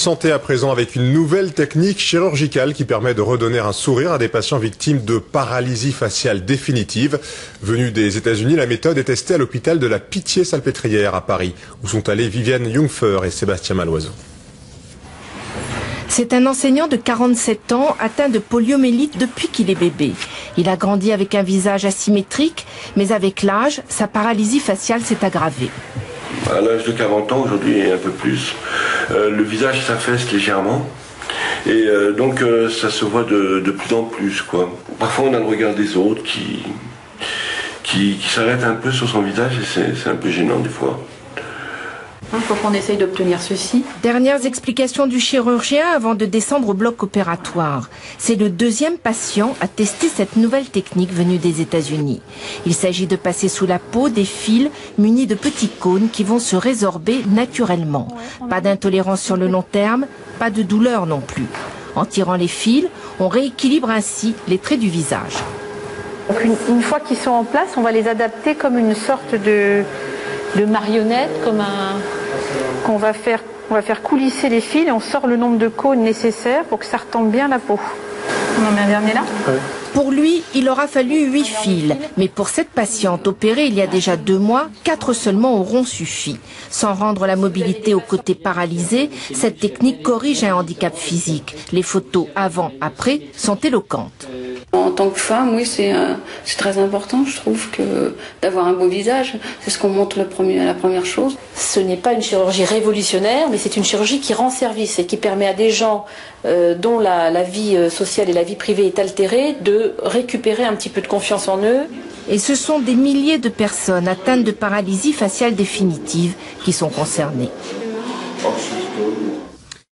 Santé à présent avec une nouvelle technique chirurgicale qui permet de redonner un sourire à des patients victimes de paralysie faciale définitive. Venue des États-Unis, la méthode est testée à l'hôpital de la Pitié-Salpêtrière à Paris, où sont allés Viviane Jungfer et Sébastien Maloiseau. C'est un enseignant de 47 ans atteint de poliomyélite depuis qu'il est bébé. Il a grandi avec un visage asymétrique, mais avec l'âge, sa paralysie faciale s'est aggravée. À l'âge de 40 ans, aujourd'hui et un peu plus, le visage s'affaisse légèrement et donc ça se voit de plus en plus, quoi. Parfois on a le regard des autres qui s'arrête un peu sur son visage et c'est un peu gênant des fois. Il faut qu'on essaye d'obtenir ceci. Dernières explications du chirurgien avant de descendre au bloc opératoire. C'est le deuxième patient à tester cette nouvelle technique venue des États-Unis. Il s'agit de passer sous la peau des fils munis de petits cônes qui vont se résorber naturellement. Pas d'intolérance sur le long terme, pas de douleur non plus. En tirant les fils, on rééquilibre ainsi les traits du visage. Donc une fois qu'ils sont en place, on va les adapter comme une sorte de marionnette, qu'on va faire coulisser les fils et on sort le nombre de cônes nécessaires pour que ça retombe bien la peau. On en met un dernier là ? Oui. Pour lui, il aura fallu 8 fils. Mais pour cette patiente opérée il y a déjà 2 mois, 4 seulement auront suffi. Sans rendre la mobilité au côté paralysé, cette technique corrige un handicap physique. Les photos avant-après sont éloquentes. En tant que femme, oui, c'est très important, je trouve, que d'avoir un beau visage. C'est ce qu'on montre la première chose. Ce n'est pas une chirurgie révolutionnaire, mais c'est une chirurgie qui rend service et qui permet à des gens dont la vie sociale et la vie privée est altérée de récupérer un petit peu de confiance en eux. Et ce sont des milliers de personnes atteintes de paralysie faciale définitive qui sont concernées.